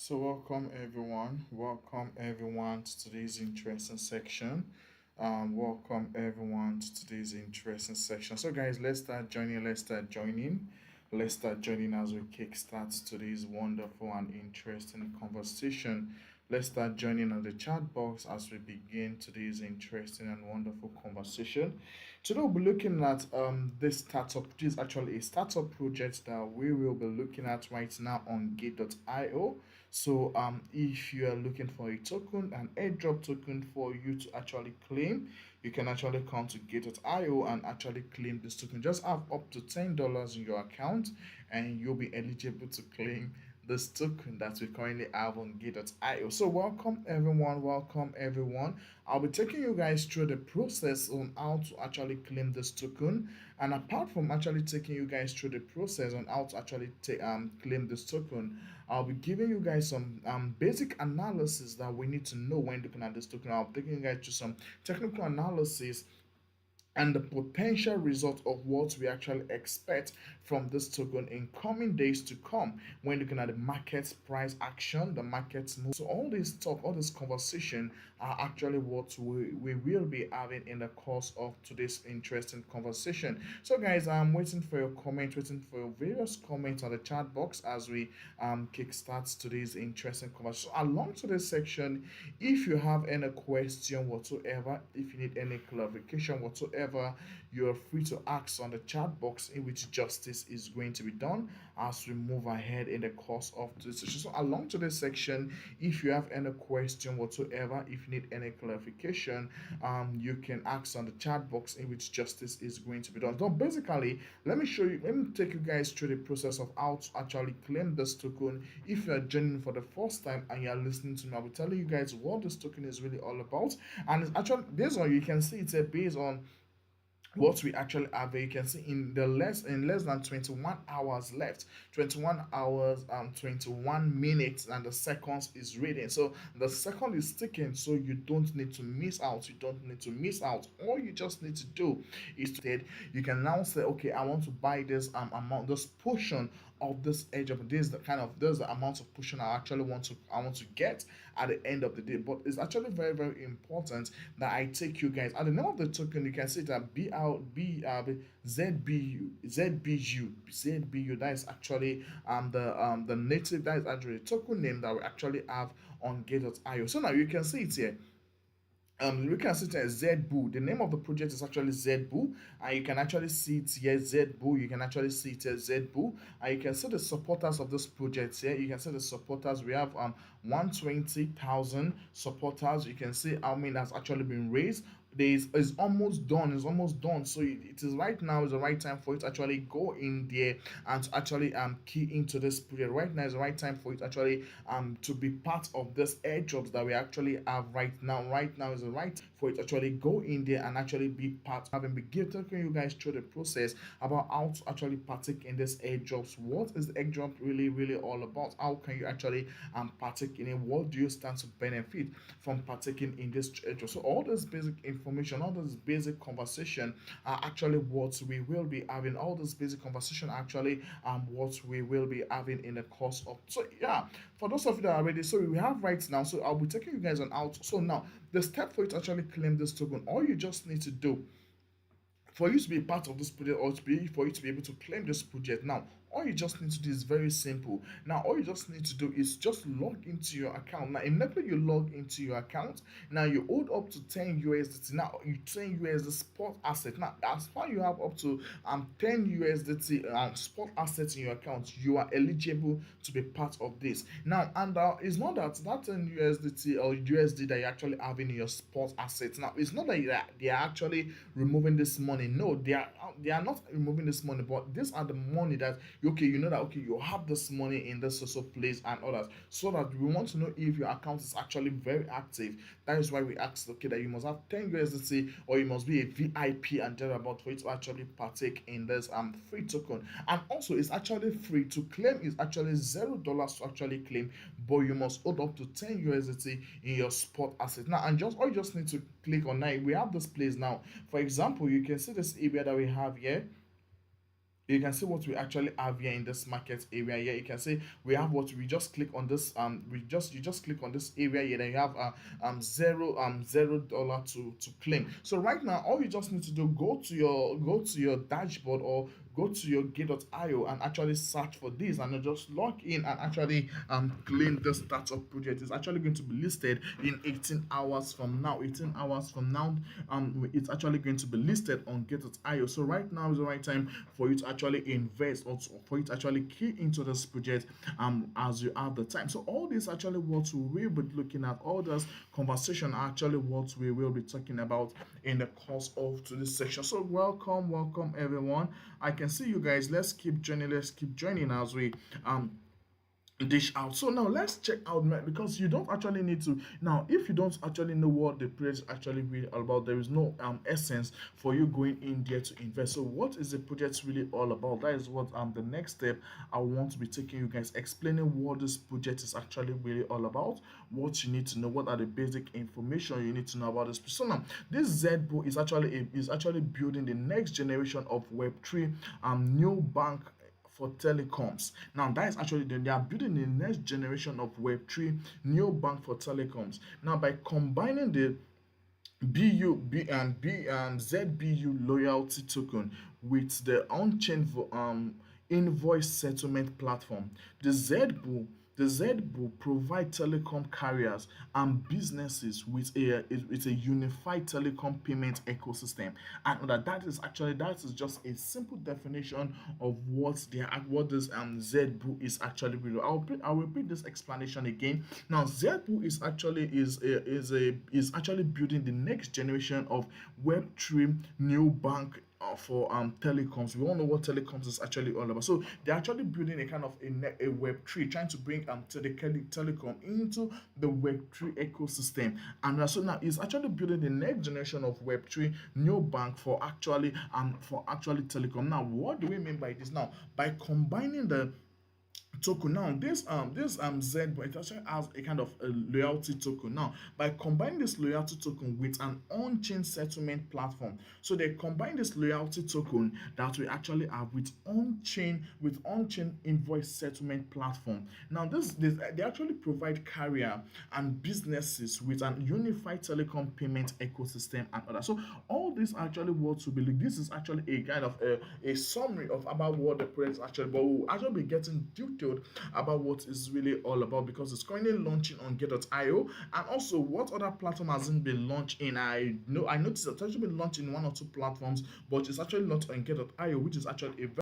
So welcome everyone to today's interesting section. Welcome everyone to today's interesting section. So guys, let's start joining as we kickstart today's wonderful and interesting conversation. Let's start joining on the chat box as we begin today's interesting and wonderful conversation. Today we'll be looking at this startup. This is actually a startup project that we will be looking at right now on Gate.io. So if you are looking for a token, an airdrop token for you to actually claim, you can actually come to Gate.io and actually claim this token. Just have up to $10 in your account, and you'll be eligible to claim this token that we currently have on Gate.io. So welcome everyone. I'll be taking you guys through the process on how to actually claim this token. And apart from actually taking you guys through the process on how to actually claim this token, I'll be giving you guys some basic analysis that we need to know when looking at this token. I'll be taking you guys through some technical analysis and the potential result of what we actually expect from this token in coming days to come when looking at the market's price action, the market's move. So all this talk, all this conversation are actually what we will be having in the course of today's interesting conversation. So guys, I'm waiting for your comment, waiting for your various comments on the chat box as we kickstart today's interesting conversation. So along to this section, if you have any question whatsoever, if you need any clarification whatsoever, you're free to ask on the chat box, in which justice is going to be done as we move ahead in the course of this session. So along to this section, if you have any question whatsoever, if you need any clarification, you can ask on the chat box, in which justice is going to be done. So basically, let me take you guys through the process of how to actually claim this token. If you are joining for the first time and you are listening to me, I'll be telling you guys what this token is really all about. And it's actually based on, you can see it's based on what we actually have. You can see in less than 21 hours left, 21 hours 21 minutes, and the seconds is reading. So the second is ticking, so you don't need to miss out. All you just need to do is to, you can now say, okay, I want to buy this amount, this portion of this edge of this, this is the amount of portion I want to get at the end of the day. But it's actually very, very important that I take you guys at the name of the token. You can see that ZBU. That is actually the native, that is actually the token name that we actually have on Gate.io. So now you can see it here. We can see it as ZBU. The name of the project is actually ZBU, and you can actually see it here, ZBU. You can actually see it as ZBU, and you can see the supporters of this project here. You can see the supporters. We have 120,000 supporters. You can see how many has actually been raised. It's almost done. So it is right now is the right time for it to actually go in there and to actually key into this period. Right now is the right time for it actually to be part of this airdrops that we actually have right now. Right now is the right for it to actually go in there and actually be part. Having been taking you guys through the process about how to actually partake in this airdrops. What is the airdrop really all about? How can you actually partake in it? What do you stand to benefit from partaking in this airdrop? So all this basic information, all this basic conversation are actually what we will be having. All this basic conversation are actually what we will be having in the course of. So yeah, for those of you that are ready, so we have right now. So I'll be taking you guys on out. So now the step for you to actually claim this token, all you just need to do for you to be part of this project, or for you to be able to claim this project now, all you just need to do is very simple. Now all you just need to do is just log into your account. Now immediately you log into your account, now you hold up to 10 USDT. Now you 10 USD spot asset. Now as far you have up to 10 USDT spot assets in your account, you are eligible to be part of this. Now, and it's not that 10 USDT or USD that you actually have in your spot assets. Now it's not that they are actually removing this money. No, they are not removing this money, but these are the money that you know that you have this money in this social place and others, so that we want to know if your account is actually very active. That is why we asked that you must have 10 USDT or you must be a VIP and thereabout for you to actually partake in this free token. And also it's actually free to claim. It's actually $0 to actually claim, but you must hold up to 10 USDT in your spot asset. Now, and all you just need to click on now, we have this place now. For example, you can see this area that we have here. you can see what we actually have here in this market area here. You can see we have what we just click on this you just click on this area here, then you have $0 to claim. So right now all you just need to do, go to your dashboard, or go to your gate.io and actually search for this, and then just log in and actually claim the startup project. It's actually going to be listed in 18 hours from now. 18 hours from now, it's actually going to be listed on gate.io. So right now is the right time for you to actually invest, or for you to actually key into this project as you have the time. So all this actually what we will be looking at, all this conversation are actually what we will be talking about in the course of today's section. So welcome everyone. I can see you guys. Let's keep joining as we dish out. So now let's check out, because you don't actually need to, now if you don't actually know what the project is actually really all about, there is no essence for you going in there to invest. So what is the project really all about? That is what the next step I want to be taking you guys, explaining what this project is actually really all about, what you need to know, what are the basic information you need to know about this. So now this ZBU is actually building the next generation of Web3 neobank for telecoms. Now that is actually, they are building the next generation of Web3 neobank for telecoms. Now by combining the ZBU loyalty token with the on-chain invoice settlement platform, the ZBU provide telecom carriers and businesses with a unified telecom payment ecosystem. And that is just a simple definition of what this ZBU is actually really. I'll repeat this explanation again. Now ZBU is actually building the next generation of Web3 new bank for telecoms. We all know what telecoms is actually all about. So they're actually building a kind of a Web3, trying to bring telecom into the Web3 ecosystem. And so now it's actually building the next generation of Web3 new bank for actually telecom. Now what do we mean by this? Now by combining the token, now this Z, but it actually has a kind of a loyalty token. Now by combining this loyalty token with an on-chain settlement platform, so they combine this loyalty token that we actually have with on-chain invoice settlement platform. Now this they actually provide carrier and businesses with an unified telecom payment ecosystem and other. So all this actually what to believe, this is actually a kind of a summary of about what the project is actually, but we'll actually be getting detailed about what is really all about, because it's currently launching on Gate.io, and also what other platform hasn't been launched in. I noticed it's actually been launched in one or two platforms, but it's actually not on Gate.io, which is actually a